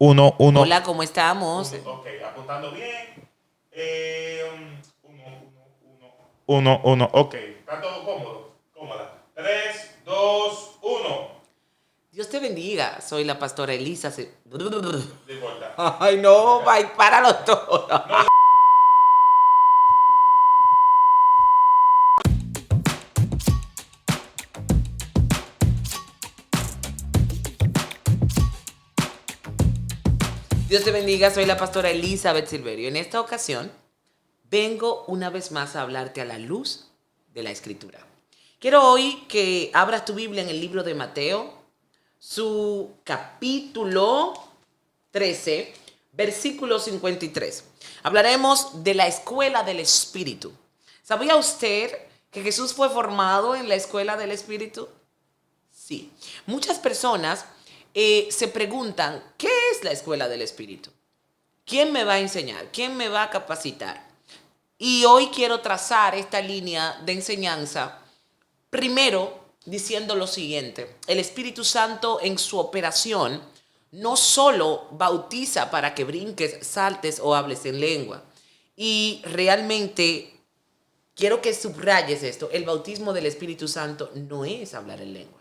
Uno, uno. Hola, ¿cómo estamos? Ok, apuntando bien. Uno, uno. Ok, está todo cómodo. Cómoda. 3, 2, 1. Dios te bendiga. Soy la pastora Elisa. De vuelta. Ay, no, bye, páralo todo. Dios te bendiga. Soy la pastora Elizabeth Silverio. En esta ocasión, vengo una vez más a hablarte a la luz de la Escritura. Quiero hoy que abras tu Biblia en el libro de Mateo, su capítulo 13, versículo 53. Hablaremos de la escuela del Espíritu. ¿Sabía usted que Jesús fue formado en la escuela del Espíritu? Sí. Muchas personas se preguntan, ¿qué es la escuela del Espíritu? ¿Quién me va a enseñar? ¿Quién me va a capacitar? Y hoy quiero trazar esta línea de enseñanza, primero diciendo lo siguiente: el Espíritu Santo en su operación no solo bautiza para que brinques, saltes o hables en lengua. Y realmente quiero que subrayes esto: el bautismo del Espíritu Santo no es hablar en lenguas.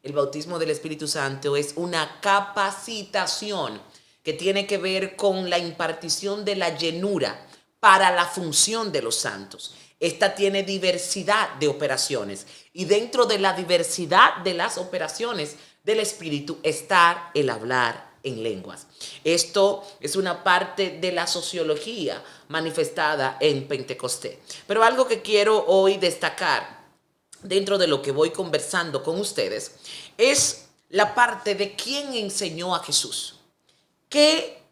El bautismo del Espíritu Santo es una capacitación que tiene que ver con la impartición de la llenura para la función de los santos. Esta tiene diversidad de operaciones y dentro de la diversidad de las operaciones del Espíritu está el hablar en lenguas. Esto es una parte de la sociología manifestada en Pentecostés. Pero algo que quiero hoy destacar dentro de lo que voy conversando con ustedes es la parte de quién enseñó a Jesús. ¿Qué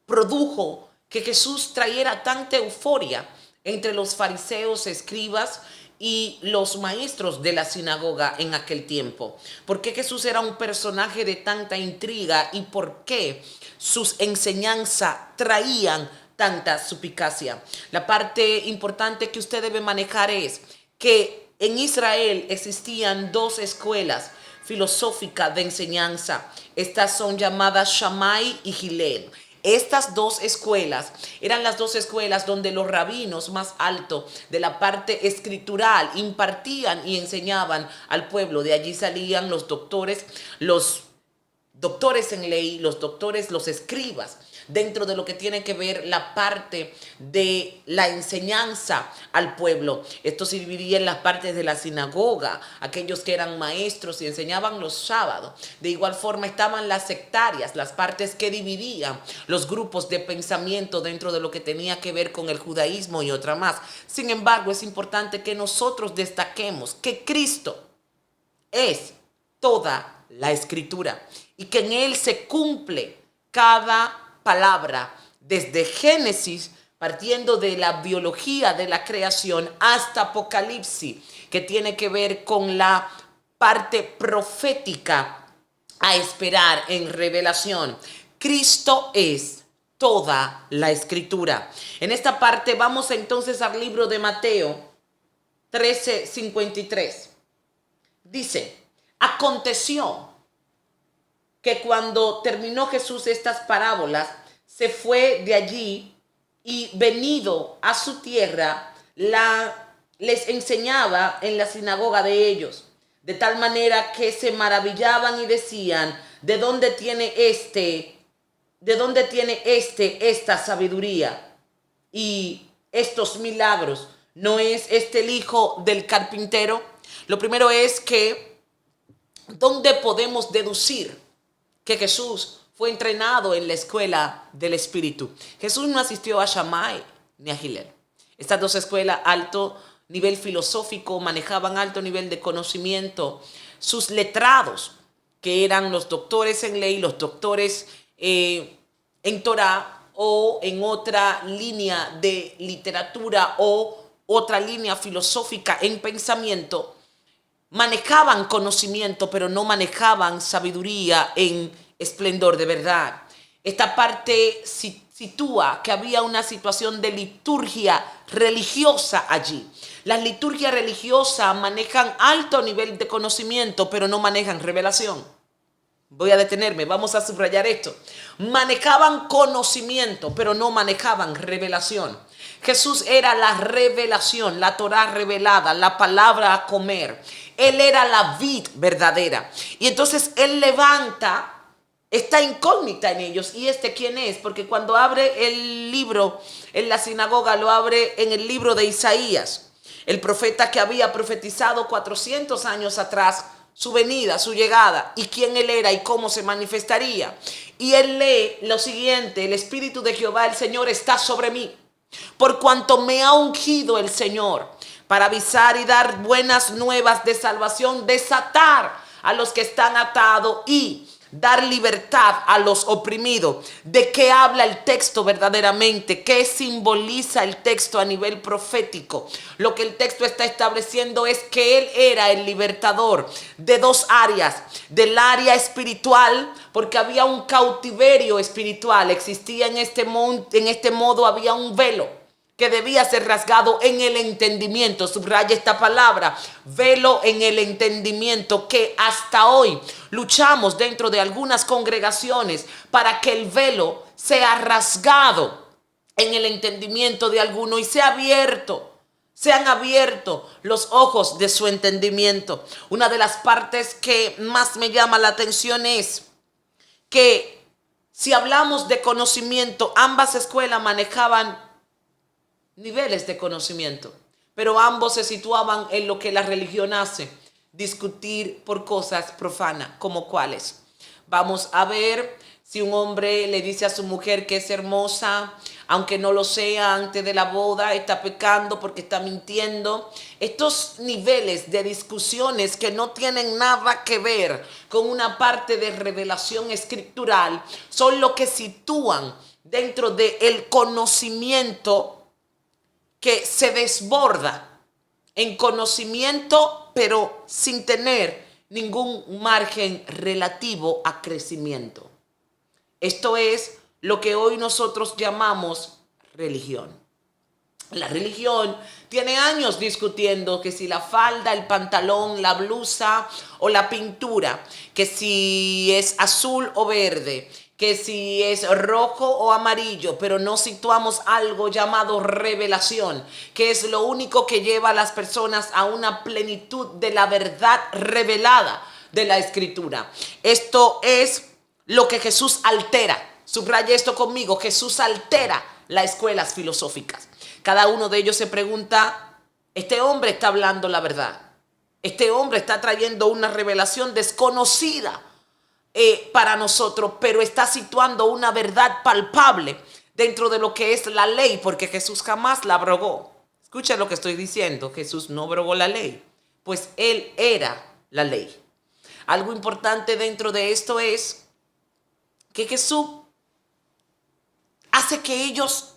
produjo que Jesús trayera tanta euforia entre los fariseos, escribas y los maestros de la sinagoga en aquel tiempo? ¿Por qué Jesús era un personaje de tanta intriga y por qué sus enseñanzas traían tanta suspicacia? La parte importante que usted debe manejar es que en Israel existían dos escuelas filosóficas de enseñanza. Estas son llamadas Shammai y Hillel. Estas dos escuelas eran las dos escuelas donde los rabinos más altos de la parte escritural impartían y enseñaban al pueblo. De allí salían los doctores en ley, los escribas, dentro de lo que tiene que ver la parte de la enseñanza al pueblo. Esto se dividía en las partes de la sinagoga, aquellos que eran maestros y enseñaban los sábados. De igual forma estaban las sectarias, las partes que dividían los grupos de pensamiento dentro de lo que tenía que ver con el judaísmo y otra más. Sin embargo, es importante que nosotros destaquemos que Cristo es toda la Escritura y que en Él se cumple cada palabra, desde Génesis, partiendo de la biología de la creación, hasta Apocalipsis, que tiene que ver con la parte profética a esperar en revelación. Cristo es toda la Escritura. En esta parte vamos entonces al libro de Mateo 13:53. Dice: aconteció que cuando terminó Jesús estas parábolas, se fue de allí y venido a su tierra, les enseñaba en la sinagoga de ellos, de tal manera que se maravillaban y decían: ¿de dónde tiene esta sabiduría y estos milagros? ¿No es este el hijo del carpintero? Lo primero es que, ¿dónde podemos deducir que Jesús fue entrenado en la escuela del Espíritu? Jesús no asistió a Shammai ni a Hillel. Estas dos escuelas, alto nivel filosófico, manejaban alto nivel de conocimiento. Sus letrados, que eran los doctores en ley, los doctores en Torah o en otra línea de literatura o otra línea filosófica en pensamiento, manejaban conocimiento, pero no manejaban sabiduría en esplendor de verdad. Esta parte sitúa que había una situación de liturgia religiosa allí. Las liturgias religiosas manejan alto nivel de conocimiento, pero no manejan revelación. Voy a detenerme, vamos a subrayar esto. Manejaban conocimiento, pero no manejaban revelación. Jesús era la revelación, la Torá revelada, la palabra a comer. Él era la vid verdadera. Y entonces Él levanta esta incógnita en ellos. ¿Y quién es? Porque cuando abre el libro en la sinagoga, lo abre en el libro de Isaías, el profeta que había profetizado 400 años atrás su venida, su llegada, y quién Él era y cómo se manifestaría. Y él lee lo siguiente: el Espíritu de Jehová el Señor está sobre mí, por cuanto me ha ungido el Señor para avisar y dar buenas nuevas de salvación, desatar a los que están atados y dar libertad a los oprimidos. ¿De qué habla el texto verdaderamente? ¿Qué simboliza el texto a nivel profético? Lo que el texto está estableciendo es que Él era el libertador de dos áreas: del área espiritual, porque había un cautiverio espiritual, existía en este modo había un velo que debía ser rasgado en el entendimiento. Subraya esta palabra, velo en el entendimiento, que hasta hoy luchamos dentro de algunas congregaciones para que el velo sea rasgado en el entendimiento de alguno y sean abiertos los ojos de su entendimiento. Una de las partes que más me llama la atención es que si hablamos de conocimiento, ambas escuelas manejaban niveles de conocimiento, pero ambos se situaban en lo que la religión hace: discutir por cosas profanas. ¿Como cuáles? Vamos a ver si un hombre le dice a su mujer que es hermosa, aunque no lo sea antes de la boda, está pecando porque está mintiendo. Estos niveles de discusiones que no tienen nada que ver con una parte de revelación escritural son lo que sitúan dentro del conocimiento que se desborda en conocimiento, pero sin tener ningún margen relativo a crecimiento. Esto es lo que hoy nosotros llamamos religión. La religión tiene años discutiendo que si la falda, el pantalón, la blusa o la pintura, que si es azul o verde, que si es rojo o amarillo, pero no situamos algo llamado revelación, que es lo único que lleva a las personas a una plenitud de la verdad revelada de la Escritura. Esto es lo que Jesús altera. Subraya esto conmigo: Jesús altera las escuelas filosóficas. Cada uno de ellos se pregunta: este hombre está hablando la verdad, este hombre está trayendo una revelación desconocida para nosotros, pero está situando una verdad palpable dentro de lo que es la ley, porque Jesús jamás la abrogó. Escucha lo que estoy diciendo: Jesús no abrogó la ley, pues Él era la ley. Algo importante dentro de esto es que Jesús hace que ellos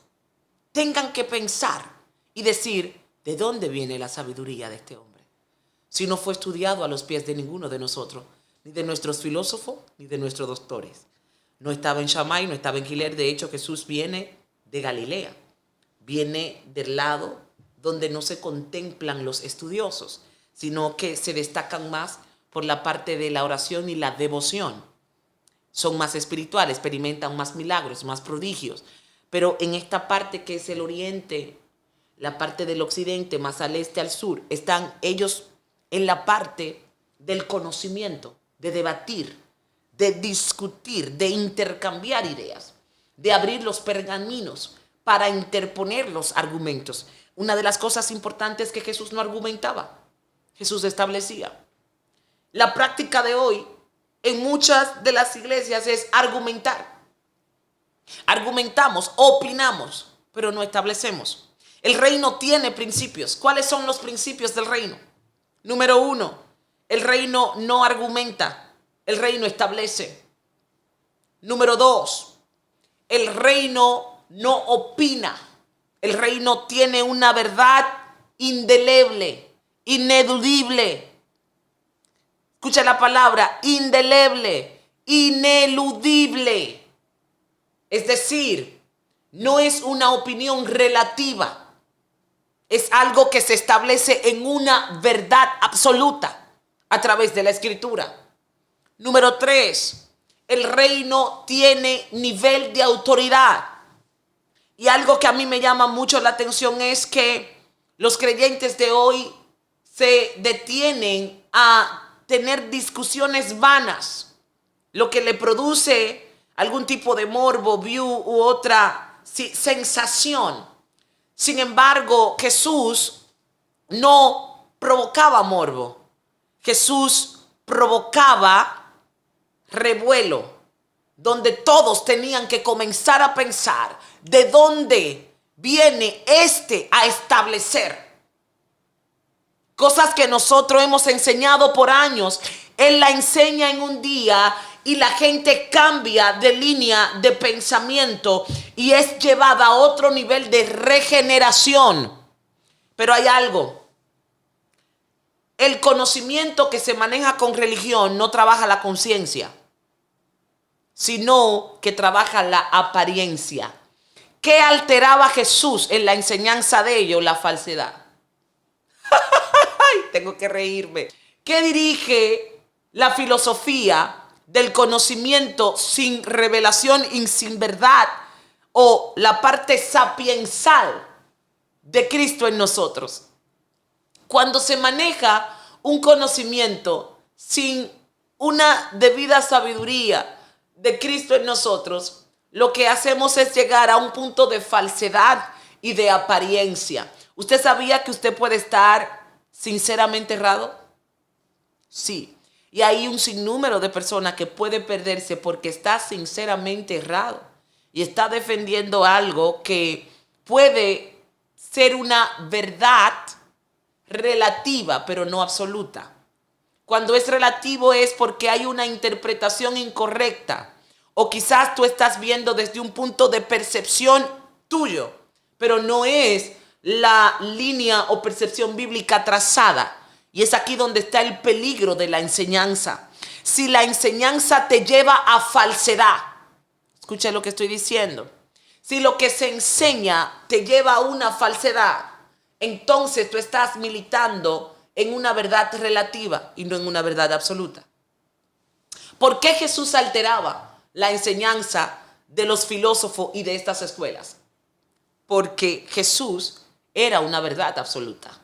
tengan que pensar y decir: ¿de dónde viene la sabiduría de este hombre? Si no fue estudiado a los pies de ninguno de nosotros, ni de nuestros filósofos, ni de nuestros doctores. No estaba en Shammai, no estaba en Gilead. De hecho, Jesús viene de Galilea, viene del lado donde no se contemplan los estudiosos, sino que se destacan más por la parte de la oración y la devoción. Son más espirituales, experimentan más milagros, más prodigios. Pero en esta parte que es el oriente, la parte del occidente, más al este, al sur, están ellos en la parte del conocimiento, de debatir, de discutir, de intercambiar ideas, de abrir los pergaminos para interponer los argumentos. Una de las cosas importantes que Jesús no argumentaba, Jesús establecía. La práctica de hoy en muchas de las iglesias es argumentar. Argumentamos, opinamos, pero no establecemos. El reino tiene principios. ¿Cuáles son los principios del reino? Número 1, el reino no argumenta, el reino establece. Número 2, el reino no opina, el reino tiene una verdad indeleble, ineludible. Escucha la palabra: indeleble, ineludible. Es decir, no es una opinión relativa, es algo que se establece en una verdad absoluta a través de la Escritura. Número 3, el reino tiene nivel de autoridad. Y algo que a mí me llama mucho la atención es que los creyentes de hoy se detienen a tener discusiones vanas, lo que le produce algún tipo de morbo, view u otra sensación. Sin embargo, Jesús no provocaba morbo. Jesús provocaba revuelo, donde todos tenían que comenzar a pensar de dónde viene a establecer. Cosas que nosotros hemos enseñado por años, Él la enseña en un día y la gente cambia de línea de pensamiento y es llevada a otro nivel de regeneración. Pero hay algo. El conocimiento que se maneja con religión no trabaja la conciencia, sino que trabaja la apariencia. ¿Qué alteraba a Jesús en la enseñanza de ellos? La falsedad. Ay, tengo que reírme. ¿Qué dirige la filosofía del conocimiento sin revelación y sin verdad? O la parte sapiensal de Cristo en nosotros. Cuando se maneja un conocimiento sin una debida sabiduría de Cristo en nosotros, lo que hacemos es llegar a un punto de falsedad y de apariencia. ¿Usted sabía que usted puede estar sinceramente errado? Sí. Y hay un sinnúmero de personas que puede perderse porque está sinceramente errado y está defendiendo algo que puede ser una verdad relativa, pero no absoluta. Cuando es relativo es porque hay una interpretación incorrecta o quizás tú estás viendo desde un punto de percepción tuyo, pero no es la línea o percepción bíblica trazada. Y es aquí donde está el peligro de la enseñanza. Si la enseñanza te lleva a falsedad, escucha lo que estoy diciendo. Si lo que se enseña te lleva a una falsedad, entonces tú estás militando en una verdad relativa y no en una verdad absoluta. ¿Por qué Jesús alteraba la enseñanza de los filósofos y de estas escuelas? Porque Jesús era una verdad absoluta.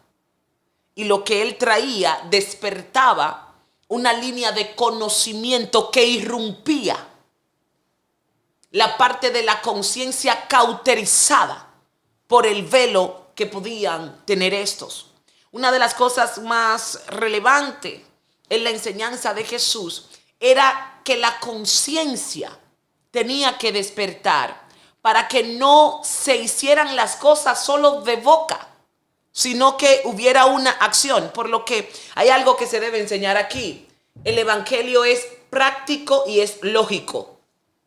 Y lo que él traía despertaba una línea de conocimiento que irrumpía la parte de la conciencia cauterizada por el velo que podían tener estos. Una de las cosas más relevantes en la enseñanza de Jesús era que la conciencia tenía que despertar para que no se hicieran las cosas solo de boca, sino que hubiera una acción. Por lo que hay algo que se debe enseñar aquí. El evangelio es práctico y es lógico.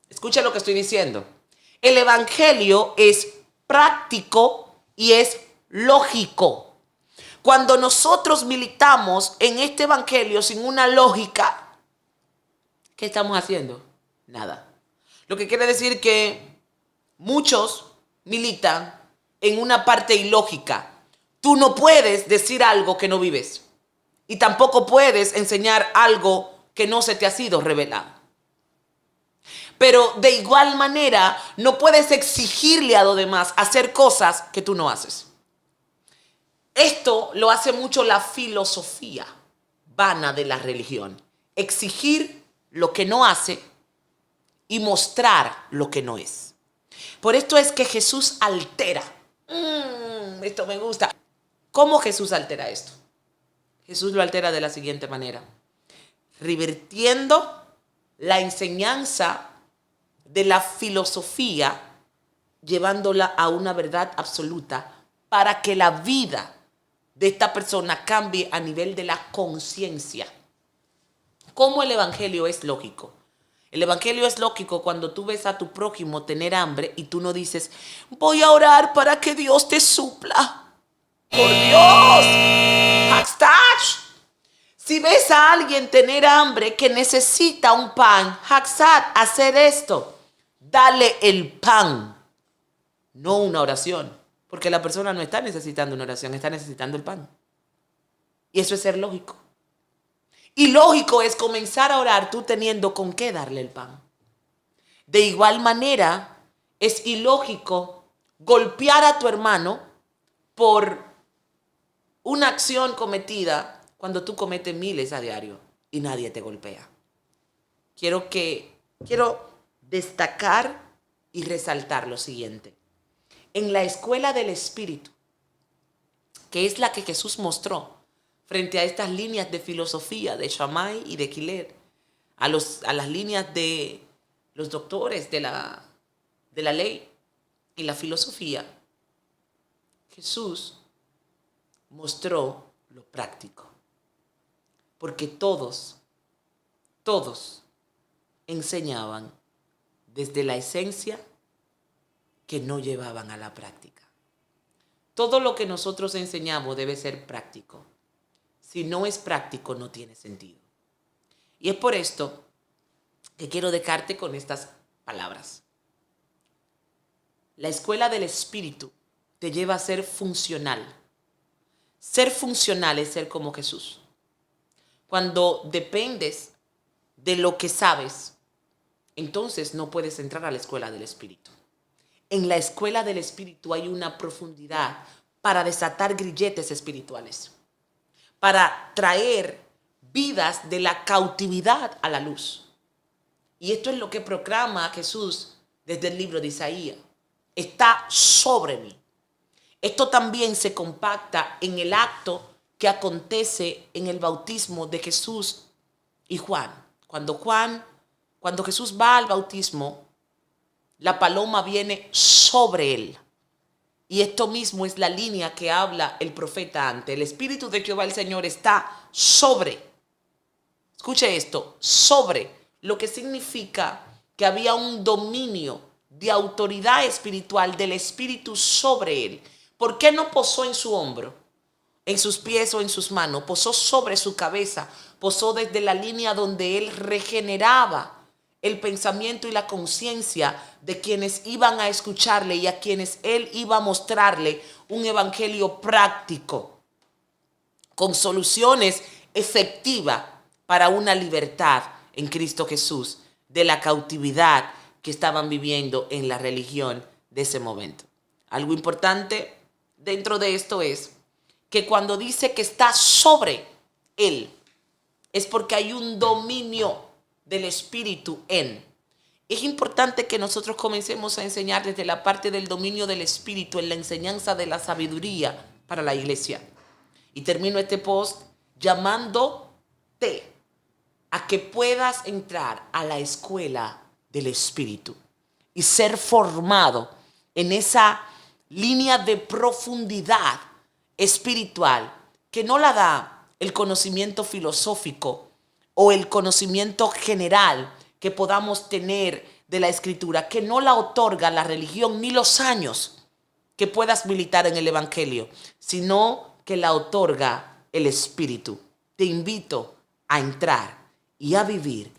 Escucha lo que estoy diciendo. El evangelio es práctico y es lógico. Cuando nosotros militamos en este evangelio sin una lógica, ¿qué estamos haciendo? Nada. Lo que quiere decir que muchos militan en una parte ilógica. Tú no puedes decir algo que no vives. Y tampoco puedes enseñar algo que no se te ha sido revelado. Pero de igual manera, no puedes exigirle a los demás hacer cosas que tú no haces. Esto lo hace mucho la filosofía vana de la religión. Exigir lo que no hace y mostrar lo que no es. Por esto es que Jesús altera. Esto me gusta. ¿Cómo Jesús altera esto? Jesús lo altera de la siguiente manera. Revirtiendo la enseñanza de la filosofía, llevándola a una verdad absoluta para que la vida de esta persona cambie a nivel de la conciencia. ¿Cómo el evangelio es lógico? El evangelio es lógico cuando tú ves a tu prójimo tener hambre y tú no dices, voy a orar para que Dios te supla. ¡Por Dios! ¡Hashtag! Si ves a alguien tener hambre que necesita un pan, hashtag, hacer esto. Dale el pan, no una oración. Porque la persona no está necesitando una oración, está necesitando el pan. Y eso es ser lógico. Y lógico es comenzar a orar tú teniendo con qué darle el pan. De igual manera, es ilógico golpear a tu hermano por una acción cometida cuando tú cometes miles a diario y nadie te golpea. Quiero destacar y resaltar lo siguiente. En la escuela del Espíritu, que es la que Jesús mostró frente a estas líneas de filosofía de Shammai y de Hillel, a las líneas de los doctores de la ley y la filosofía, Jesús mostró lo práctico. Porque todos enseñaban desde la esencia que no llevaban a la práctica. Todo lo que nosotros enseñamos debe ser práctico. Si no es práctico, no tiene sentido. Y es por esto que quiero dejarte con estas palabras. La escuela del Espíritu te lleva a ser funcional. Ser funcional es ser como Jesús. Cuando dependes de lo que sabes, entonces no puedes entrar a la escuela del Espíritu. En la escuela del Espíritu hay una profundidad para desatar grilletes espirituales, para traer vidas de la cautividad a la luz. Y esto es lo que proclama Jesús desde el libro de Isaías. Está sobre mí. Esto también se compacta en el acto que acontece en el bautismo de Jesús y Juan. Cuando Jesús va al bautismo, la paloma viene sobre él. Y esto mismo es la línea que habla el profeta antes. El Espíritu de Jehová el Señor está sobre. Escuche esto, sobre, lo que significa que había un dominio de autoridad espiritual del Espíritu sobre él. ¿Por qué no posó en su hombro, en sus pies o en sus manos? Posó sobre su cabeza, posó desde la línea donde él regeneraba el pensamiento y la conciencia de quienes iban a escucharle y a quienes él iba a mostrarle un evangelio práctico, con soluciones efectivas para una libertad en Cristo Jesús de la cautividad que estaban viviendo en la religión de ese momento. Algo importante dentro de esto es que cuando dice que está sobre él, es porque hay un dominio del Espíritu en. Es importante que nosotros comencemos a enseñar desde la parte del dominio del Espíritu en la enseñanza de la sabiduría para la iglesia. Y termino este post llamándote a que puedas entrar a la escuela del Espíritu y ser formado en esa línea de profundidad espiritual que no la da el conocimiento filosófico o el conocimiento general que podamos tener de la Escritura, que no la otorga la religión ni los años que puedas militar en el Evangelio, sino que la otorga el Espíritu. Te invito a entrar y a vivir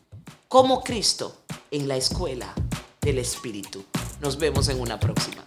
como Cristo en la escuela del Espíritu. Nos vemos en una próxima.